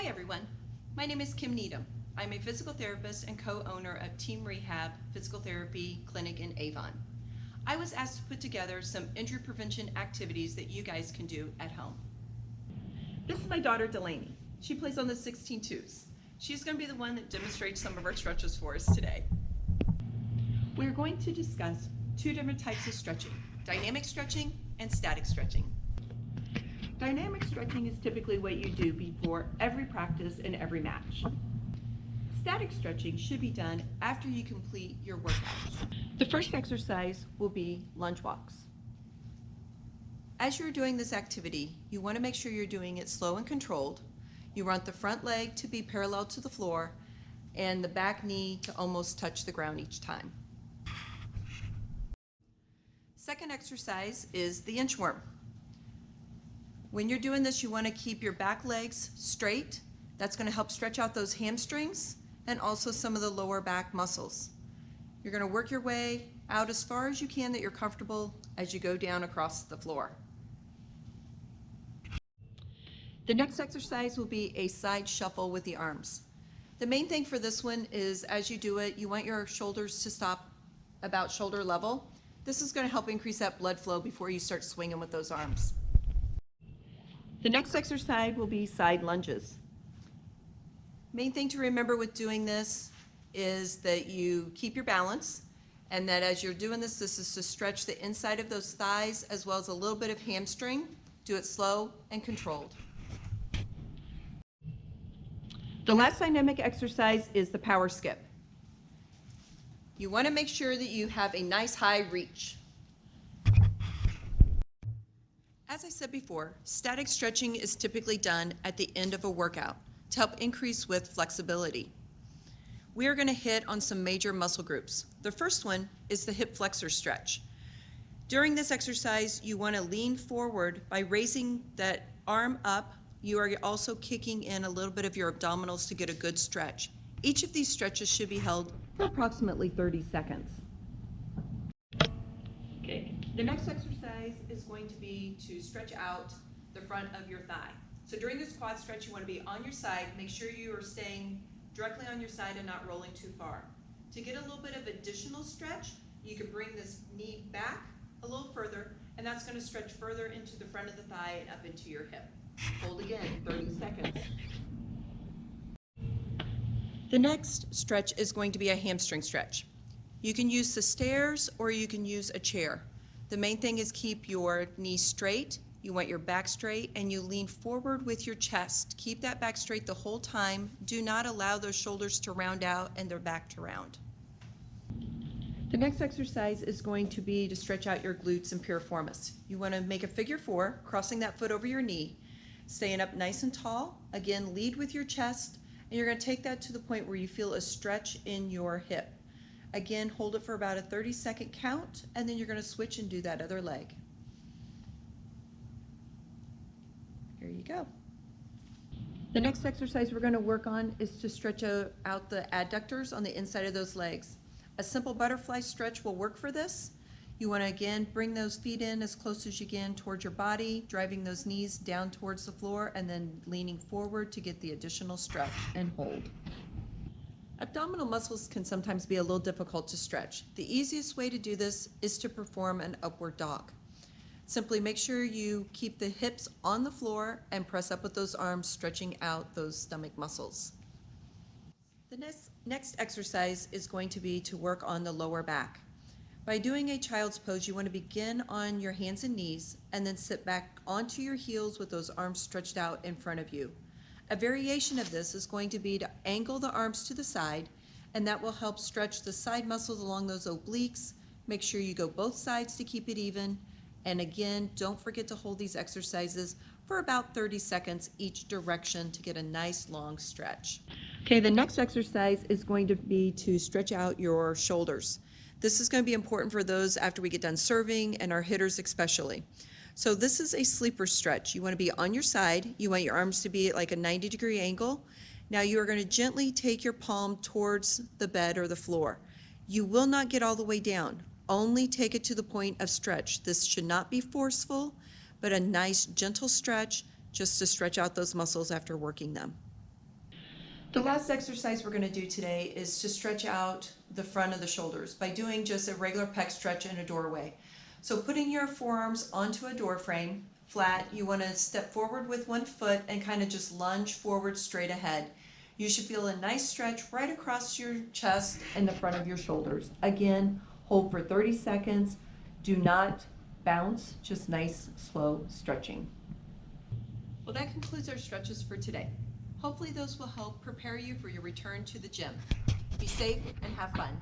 Hi everyone, my name is Kim Needham. I'm a physical therapist and co-owner of Team Rehab Physical Therapy Clinic in Avon. I was asked to put together some injury prevention activities that you guys can do at home. This is my daughter Delaney. She plays on the 16-2s. She's going to be the one that demonstrates some of our stretches for us today. We're going to discuss two different types of stretching, dynamic stretching and static stretching. Dynamic stretching is typically what you do before every practice and every match. Static stretching should be done after you complete your workouts. The first exercise will be lunge walks. As you're doing this activity, you want to make sure you're doing it slow and controlled. You want the front leg to be parallel to the floor and the back knee to almost touch the ground each time. Second exercise is the inchworm. When you're doing this, you want to keep your back legs straight. That's going to help stretch out those hamstrings and also some of the lower back muscles. You're going to work your way out as far as you can that you're comfortable as you go down across the floor. The next exercise will be a side shuffle with the arms. The main thing for this one is as you do it, you want your shoulders to stop about shoulder level. This is going to help increase that blood flow before you start swinging with those arms. The next exercise will be side lunges. Main thing to remember with doing this is that you keep your balance and that as you're doing this, this is to stretch the inside of those thighs as well as a little bit of hamstring. Do it slow and controlled. The last dynamic exercise is the power skip. You want to make sure that you have a nice high reach. As I said before, static stretching is typically done at the end of a workout to help increase with flexibility. We are going to hit on some major muscle groups. The first one is the hip flexor stretch. During this exercise, you want to lean forward by raising that arm up. You are also kicking in a little bit of your abdominals to get a good stretch. Each of these stretches should be held for approximately 30 seconds. Okay, the next exercise is going to be to stretch out the front of your thigh. So during this quad stretch, you want to be on your side. Make sure you are staying directly on your side and not rolling too far. To get a little bit of additional stretch, you can bring this knee back a little further, and that's going to stretch further into the front of the thigh and up into your hip. Hold again, 30 seconds. The next stretch is going to be a hamstring stretch. You can use the stairs or you can use a chair. The main thing is keep your knees straight, you want your back straight, and you lean forward with your chest. Keep that back straight the whole time. Do not allow those shoulders to round out and their back to round. The next exercise is going to be to stretch out your glutes and piriformis. You want to make a figure 4, crossing that foot over your knee, staying up nice and tall. Again, lead with your chest, and you're going to take that to the point where you feel a stretch in your hip. Again, hold it for about a 30-second count, and then you're going to switch and do that other leg. Here you go. The next exercise we're going to work on is to stretch out the adductors on the inside of those legs. A simple butterfly stretch will work for this. You want to again bring those feet in as close as you can towards your body, driving those knees down towards the floor, and then leaning forward to get the additional stretch and hold. Abdominal muscles can sometimes be a little difficult to stretch. The easiest way to do this is to perform an upward dog. Simply make sure you keep the hips on the floor and press up with those arms, stretching out those stomach muscles. The next exercise is going to be to work on the lower back. By doing a child's pose, you want to begin on your hands and knees and then sit back onto your heels with those arms stretched out in front of you. A variation of this is going to be to angle the arms to the side, and that will help stretch the side muscles along those obliques. Make sure you go both sides to keep it even. And again, don't forget to hold these exercises for about 30 seconds each direction to get a nice long stretch. Okay, the next exercise is going to be to stretch out your shoulders. This is going to be important for those after we get done serving and our hitters especially. So this is a sleeper stretch. You want to be on your side. You want your arms to be at like a 90-degree angle. Now you are going to gently take your palm towards the bed or the floor. You will not get all the way down. Only take it to the point of stretch. This should not be forceful, but a nice gentle stretch just to stretch out those muscles after working them. The last exercise we're going to do today is to stretch out the front of the shoulders by doing just a regular pec stretch in a doorway. So putting your forearms onto a door frame, flat, you want to step forward with one foot and kind of just lunge forward straight ahead. You should feel a nice stretch right across your chest and the front of your shoulders. Again, hold for 30 seconds. Do not bounce, just nice, slow stretching. Well, that concludes our stretches for today. Hopefully those will help prepare you for your return to the gym. Be safe and have fun.